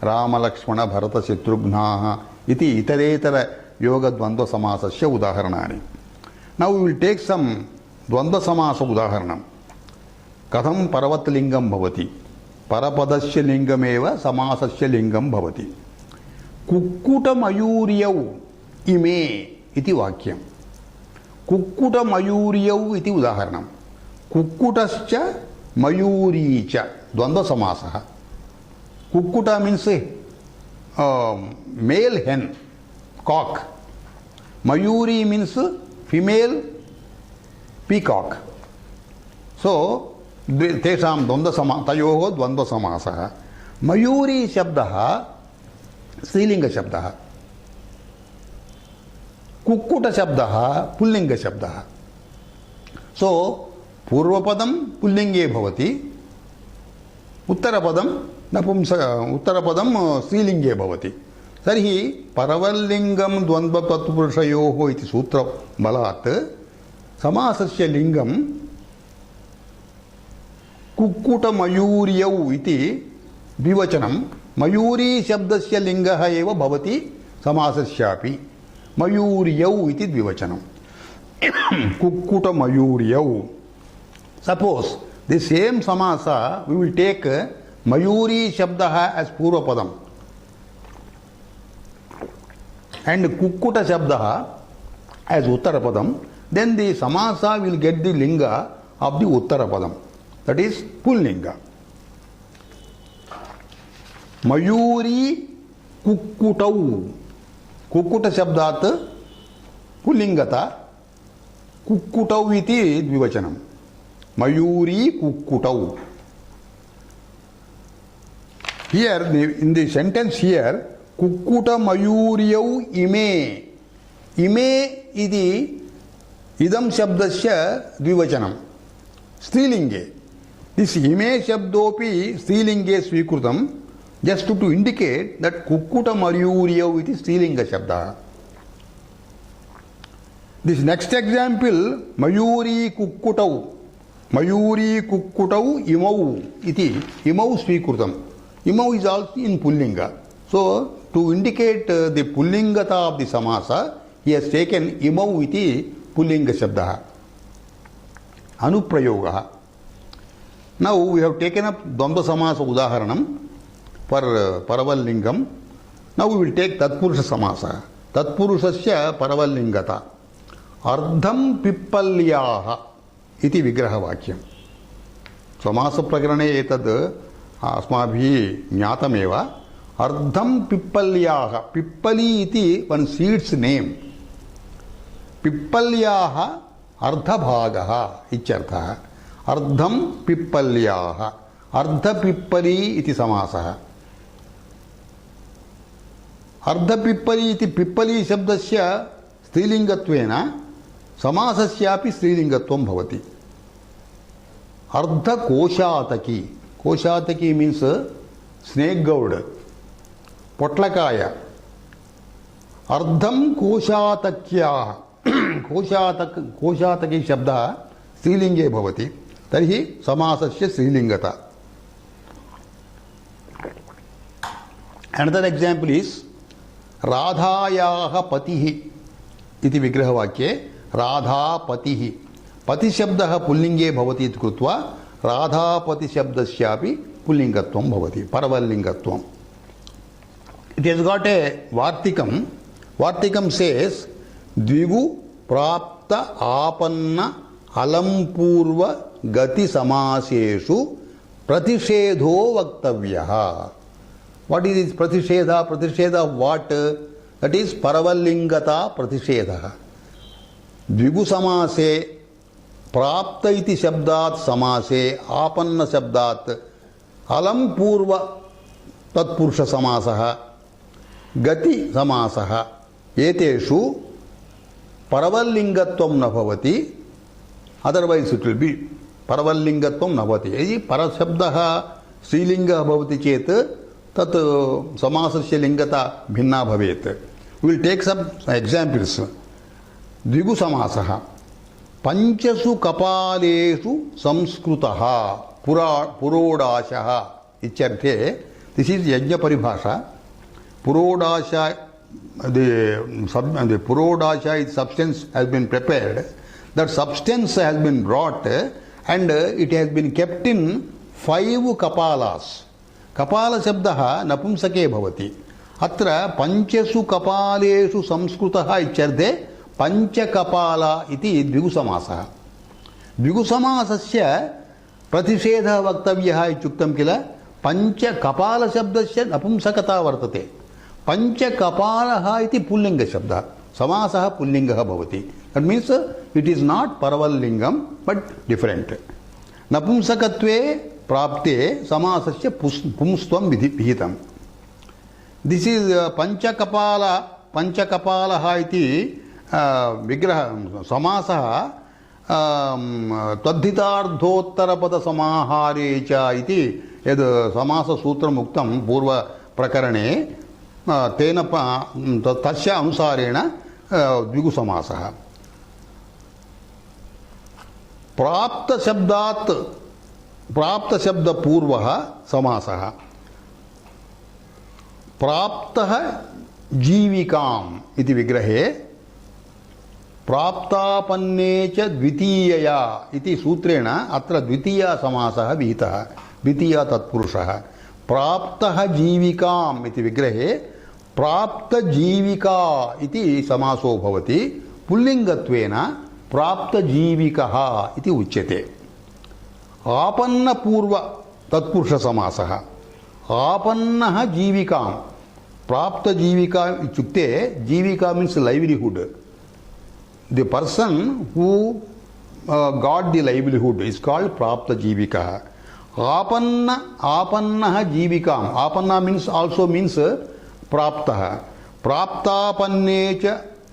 Rama Lakshmana Bharata Shatrugnaha iti itaretara yoga dvandva samasasya udaharanani. Now we will take some dvandva samasa udaharanam. Katham paravat lingam bhavati. Parapadasya lingameva samasasya lingam bhavati. Kukkuta mayuriyau ime iti vakyam. Kukkuta mayuriyau iti udaharanam. Kukkutascha mayuricha dvandva samasaha. Kukkuta means male hen, cock. Mayuri means female peacock. So, tesham tayoho dvandva samasaha. Mayuri shabdaha स्त्रीलिंग शब्दः. कुक्कुट शब्दः pulling शब्दः. सो पूर्वपदं पुल्लिंगे भवति, उत्तरपदं उत्तरपदं स्त्रीलिंगे भवति. तर्हि परवल्लिंगं द्वन्द्व तत्पुरुषयोः इति सूत्रबलात् समासस्य लिंगं कुक्कुटमयूर्यौ इति द्विवचनं. मयूरी शब्दस्य लिंगः एव भवति समासस्यापि. मयूर्यौ इति द्विवचनं. कुक्कुटमयूर्यौ. Suppose the same samasa we will take mayuri shabdah as purvapadam and kukkuta shabdah as uttarapadam, then the samasa will get the linga of the uttarapadam, that is pullinga. Mayuri kukkutau. Kukkuta shabdat pullingata, kukkutau iti dvivachanam. Mayuri kukkutau. Here in the sentence here, kukkuta mayuriyau ime. Ime iti idam shabdasya dvivachanam. Strilinge. This ime shabdopi strilinge swikrutam, just to indicate that kukkuta mayuriyau iti strilinga shabda. This next example, mayuri kukkutau. Mayuri kukkutau imau iti. Imau swikrutam. Imau is also in pullinga. So, to indicate the pullingata of the samasa, he has taken imau iti pullinga shabda. Anuprayoga. Now, we have taken up dvandva samasa udaharanam for paravalingam. Now, we will take tatpurusha samasa. Tatpurushasya paravallingata. Ardham pippalyaha iti vigraha vakyam. Samasa prakarane etad अस्माभिः ज्ञातमेव. अर्धं पिप्पल्याः. पिप्पली इति one seed's name. पिप्पल्याः अर्धभागः इत्यर्थः। अर्धं पिप्पल्याः, अर्धपिप्पली इति समासः। अर्धपिप्पली इति पिप्पली शब्दस्य स्त्रीलिङ्गत्वेन समासस्यापि स्त्रीलिङ्गत्वं भवति। अर्धकोशातकी, कोशातकी मीन्स् स्नेक् गौड, पोट्लकाय। अर्धं कोशातक्याः, कोशातकी शब्दः स्त्रीलिङ्गे भवति, तर्हि समासस्य स्त्रीलिङ्गता। Another example is राधायाः पतिः इति विग्रहवाक्ये राधापतिः, पतिशब्दः पुल्लिङ्गे भवति इति कृत्वा राधापतिशब्दस्यापि पुल्लिङ्गत्वं भवति, परवल्लिङ्गत्वम्। It has got a vartikam. Vartikam says द्विगु प्राप्त आपन्न अलंपूर्व गति समासेषु प्रतिषेधो वक्तव्यः। What is this pratishetha? Pratishetha of what? That is paravallingata pratishetha. Dvigu samase prapta iti shabdat samase apanna shabdat alam purva tatpurusha samasaha gati samasaha eteshu paravallingatvam na bhavati, otherwise it will be paravallingatvam na bhavati. Yadi parashabdaha strilinga bhavati chet तत् समासस्य लिंगता भिन्ना भवेत्। We will take some examples. द्विगु समासः पंचसु कपालेषु संस्कृतः पुरोडाशः इत्यर्थे। This is यज्ञ परिभाषा। पुरोडाशा, the purodasha is substance has been prepared. That substance has been brought and it has been kept in 5 kapalas. कपाल शब्दः नपुंसके भवति। अत्र पंचसु कपालेषु संस्कृतः इत्यर्थे पंचकपाल इति द्विगुसमासः। द्विगुसमासस्य प्रतिषेधः वक्तव्यः इत्युक्तं किल। पंचकपाल शब्दस्य नपुंसकता वर्तते, पंचकपालः इति पुल्लिङ्गशब्दः, समासः पुल्लिङ्गः भवति। That means it is not परवल्लिङ्गं बट डिफरेंट। नपुंसकत्वे प्राप्ते समासस्य पुंस्त्वं विहितम्। दिस इज पंचकपालः इति विग्रह समासः तद्धितार्धोत्तरपदसमाहारे च इति यद् समाससूत्रम् उक्तं पूर्वप्रकरणे, तेन तस्य अनुसारेण द्विगुसमासः। प्राप्त शब्द पूर्वः समासः। प्राप्तः जीविकाम् इति विग्रहे प्राप्तापन्ने च द्वितीयया इति सूत्रेण अत्र द्वितीया समासः विहितः, द्वितीया तत्पुरुषः। प्राप्तः जीविकाम् इति विग्रहे प्राप्त जीविका इति समासो भवति, पुल्लिङ्गत्वेन प्राप्त जीविकः इति उच्यते। आपन्न पूर्व तत्पुरुष समासः। आपन्नः जीविकां, प्राप्त जीविका इत्युक्ते जीविका means livelihood. The person who got the livelihood is called प्राप्त जीविका। आपन्नः जीविकां, आपन्ना मीन्स आल्सो मीन्स प्राप्तः। प्राप्तापन्ने च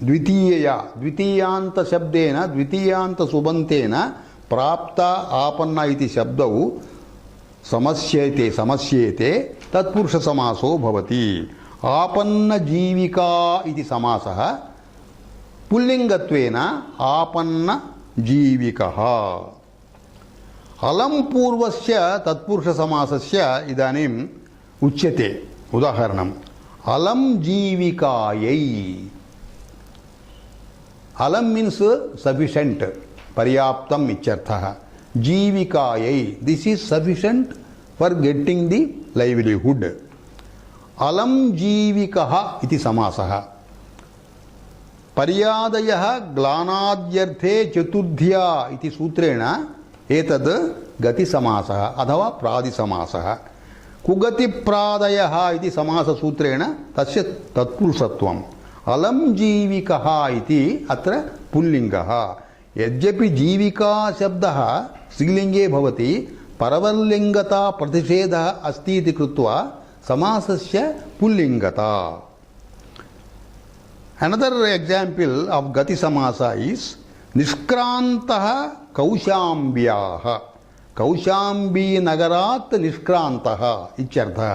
द्वितीयया, द्वितीयांत शब्देन द्वितीयांत सुबन्तेन प्राप्त आपन्न इति शब्दौ समस्येते तत्पुरुष समासो भवति। आपन्न जीविका इति समासः पुल्लिङ्गत्वेन आपन्न जीविकः। अलम पूर्वस्य तत्पुरुष समासस्य इदानीम् उच्यते। उदाहरणम् अलम जीविकायै। अलम मीन्स सफिशिएंट, पर्याप्तम इत्यर्थः। जीविकायै, this is sufficient for getting the livelihood. अलम जीविकः इति समासः। पर्यादयः ग्लानाद्यर्थे चतुर्ध्या इति सूत्रेण एतद् गति समासः अथवा प्रादि समासः। कुगति प्रादयः इति समास सूत्रेण तस्य तत्पुरुषत्वम्। अलम जीविकः इति अत्र पुल्लिङ्गः। यद्यपि जीविका शब्दः स्त्रीलिङ्गे भवति परवल्लिङ्गता प्रतिषेधः अस्ति इति कृत्वा समासस्य पुल्लिङ्गता. Another example of gati samasa is निष्क्रान्तः कौशाम्ब्याः. Kaushambi नगरात् निष्क्रान्तः इत्यर्थः.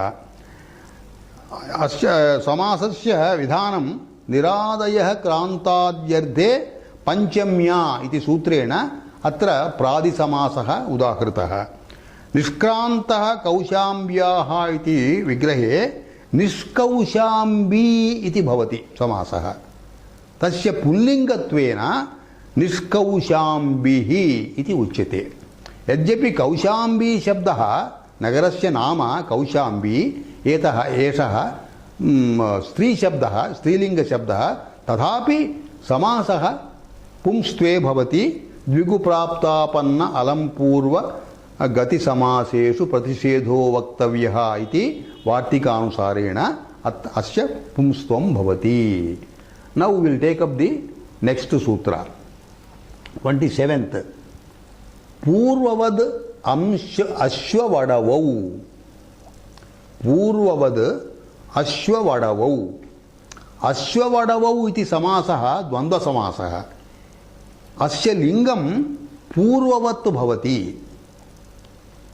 अस्य समासस्य विधानं निरादयः क्रान्ताद्यर्थे पंचम्या इति सूत्रेण अत्र प्रादिसमासः उदाहृतः. निष्क्रान्तः कौशाम्ब्याः इति विग्रहे निष्कौशाम्बी इति भवति समासः. तस्य पुल्लिङ्गत्वेन निष्कौशाम्बिः इति उच्यते. यद्यपि कौशाम्बी शब्दः नगरस्य नाम कौशाम्बी, एषः स्त्रीशब्दः, स्त्रीलिङ्गशब्दः, तथापि समासः पुंस्त्वे भवति. द्विगुप्राप्तापन्न अलम्पूर्व गतिसमासेषु प्रतिषेधो वक्तव्यः इति वार्तिकानुसारेण अस्य पुंस्त्वं भवति. Now we will take up the next sutra 27th. पूर्ववद् अश्ववडवौ. पूर्ववद् अश्ववडवौ. अश्ववडवौ इति समासः द्वन्द्वसमासः. अस्य लिङ्गं पूर्ववत् भवति.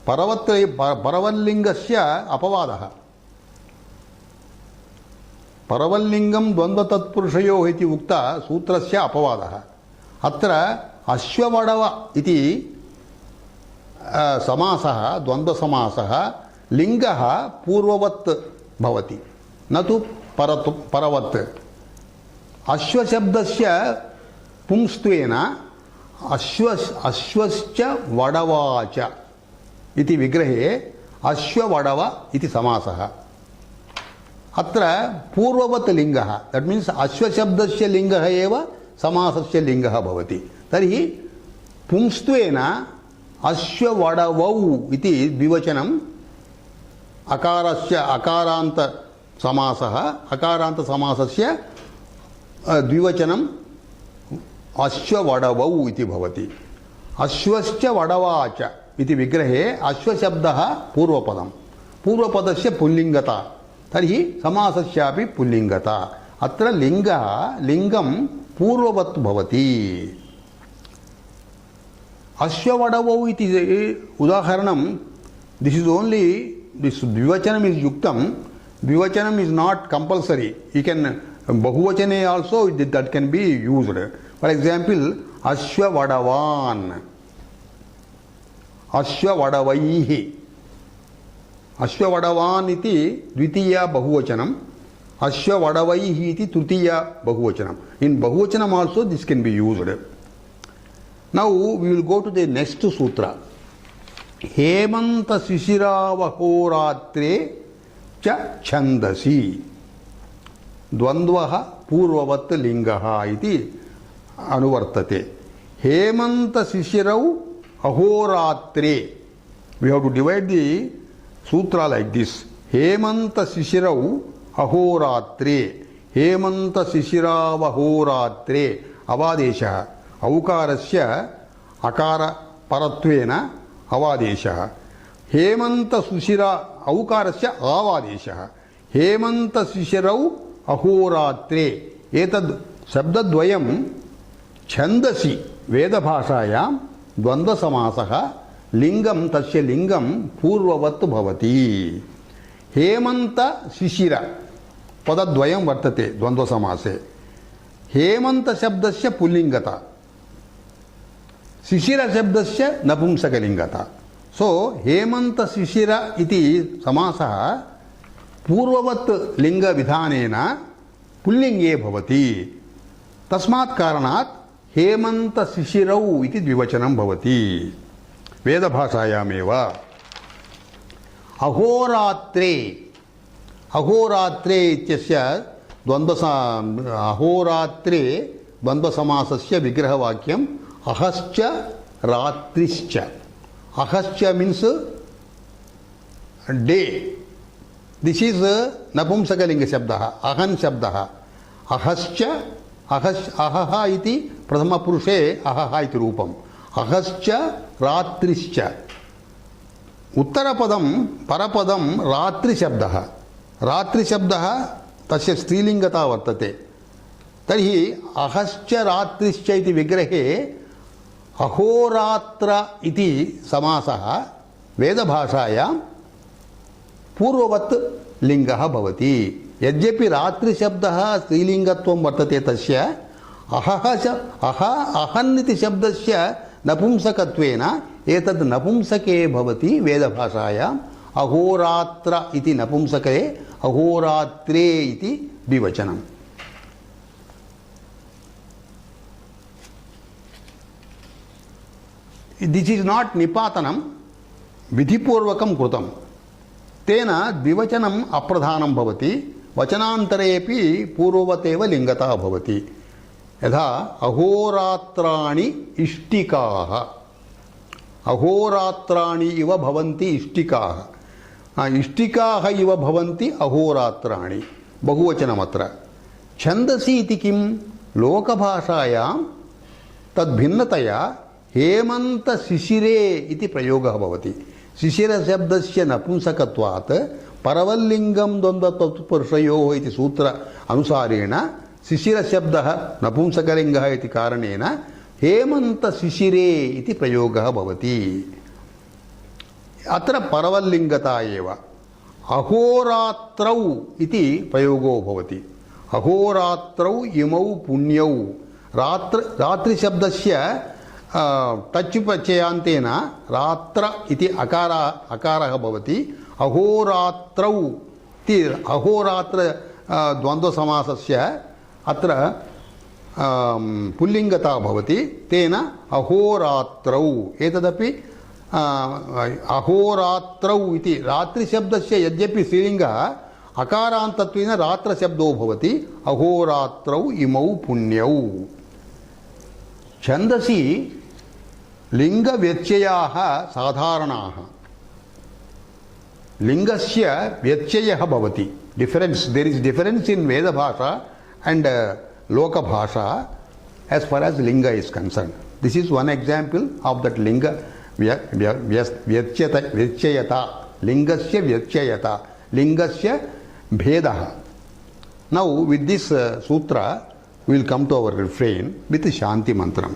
परवल्लिङ्गस्य अपवादः. परवल्लिङ्गं द्वन्द्वतत्पुरुषयोः इति उक्त सूत्रस्य अपवादः. अत्र अश्ववडव इति समासः द्वन्द्वसमासः लिङ्गः पूर्ववत् भवति, न तु परवत्. अश्वशब्दस्य पुंस्त्वेन अश्वश्च वडवाच इति विग्रहे अश्ववडव इति समासः. अत्र पूर्ववत् लिङ्गः, दट् मीन्स् अश्वशब्दस्य लिङ्गः एव समासस्य लिङ्गः भवति. तर्हि पुंस्त्वेन अश्ववडवौ इति द्विवचनम् अकारान्तसमासस्य द्विवचनं अश्ववडवौ इति भवति. अश्वश्च वडवाच इति विग्रहे अश्वशब्दः पूर्वपदं, पूर्वपदस्य पुल्लिङ्गता, तर्हि समासस्यापि पुल्लिङ्गता. अत्र लिङ्गं पूर्ववत् भवति. अश्ववडवौ इति उदाहरणं, दिस् इस् ओन्ली, दिस् द्विवचनम् इस् युक्तं. द्विवचनम् is not compulsory. You can बहुवचने also that can be used. For example अश्ववडवान्, अश्ववडवैः. अश्ववडवान् इति द्वितीया बहुवचनम्, अश्ववडवैः इति तृतीया बहुवचनम्. इन् बहुवचनम् also this can be used. Now we will go to the next sutra. हेमंत शिशिरावहोरात्रे च छन्दसि. द्वन्द्वः पूर्ववत् लिङ्गः इति अनुवर्तते. हेमंत शिशिरौ अहोरात्रे. We have to divide the sutra like this. हेमंत शिशिरौ अहोरात्रे. हेमंत शिशिरावहोरात्रे अवादेशः. औकारस्य अकार परत्वेन अवादेशः. हेमंत सुशिरा औकारस्य आवादेशः. हेमंत शिशिरौ अहोरात्रे. एतद् शब्दद्वयं छन्दसि वेदभाषायां द्वन्द्वसमासः. लिङ्गं तस्य लिङ्गं पूर्ववत् भवति. हेमंत शिशिर पदद्वयं वर्तते द्वन्द्वसमासे. हेमंत शब्दस्य पुल्लिङ्गता, शिशिर शब्दस्य नपुंसकलिङ्गता. सो हेमंत शिशिर इति समासः पूर्ववत् लिङ्गविधानेन पुल्लिङ्गे भवति. तस्मात् कारणात् हेमंत शिशिरौ इति द्विवचनं भवति वेदभाषायामेव. अहोरात्रे. अहोरात्रे इत्यस्य अहोरात्रे द्वन्द्वसमासस्य विग्रहवाक्यम् अहश्च रात्रिश्च. अहश्च मीन्स् डे. दिस् इस् नपुंसकलिङ्ग शब्दः. अहन् शब्दः. अहश्च अहः इति प्रथमपुरुषे अहः इति रूपम् अहश्च रात्रिश्च उत्तरपदं परपदं रात्रिशब्दः रात्रिशब्दः तस्य स्त्रीलिङ्गता वर्तते तर्हि अहश्च रात्रिश्च इति विग्रहे अहोरात्र इति समासः वेदभाषायां पूर्ववत् लिङ्गः भवति यद्यपि रात्रिशब्दः स्त्रीलिङ्गत्वं वर्तते तस्य अहन् इति शब्दस्य नपुंसकत्वेन एतद् नपुंसके भवति वेदभाषायाम् अहोरात्र इति नपुंसके अहोरात्रे इति द्विवचनम् दिस् इस् नाट् निपातनं विधिपूर्वकं कृतं तेन द्विवचनम् अप्रधानं भवति वचनान्तरेपि पूर्ववतेव लिङ्गता भवति यथा अहोरात्राणि इष्टिकाः अहोरात्राणि इव भवन्ति इष्टिकाः इष्टिकाः इव भवन्ति अहोरात्राणि बहुवचनमत्र छन्दसि इति किं लोकभाषायां तद्भिन्नतया हेमन्तशिशिरे इति प्रयोगः भवति शिशिरशब्दस्य नपुंसकत्वात् परवल्लिङ्गं द्वन्द्वतत्पुरुषयोः इति सूत्र अनुसारेण शिशिरशब्दः नपुंसकलिङ्गः इति कारणेन हेमन्तशिशिरे इति प्रयोगः भवति अत्र परवल्लिङ्गता एव अहोरात्रौ इति प्रयोगो भवति अहोरात्रौ इमौ पुण्यौ रात्रिशब्दस्य टच् प्रत्ययान्तेन रात्र इति अकारः भवति अहोरात्रौ इति अहोरात्र द्वन्द्वसमासस्य अत्र पुल्लिङ्गता भवति तेन अहोरात्रौ एतदपि अहोरात्रौ इति रात्रिशब्दस्य यद्यपि स्त्रीलिङ्गः अकारान्तत्वेन रात्रशब्दो भवति अहोरात्रौ इमौ पुण्यौ छन्दसि लिङ्गव्यत्ययाः साधारणाः लिङ्गस्य व्यत्ययः भवति difference there is difference in वेदभाषा and lokabhasha as far as linga is concerned. This is one example of that linga vyachayata lingasya vyachayata lingasya bhedah. Now with this sutra we will come to our refrain with Shanti mantram.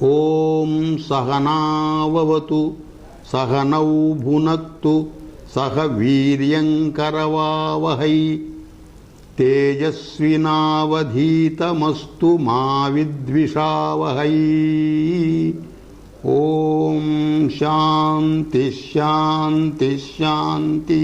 Om sahanavavatu sahanau bhunaktu saha viryankaravavahai तेजस्विनावधीतमस्तु मा विद्विषावहै ओम शांति शांति शांति।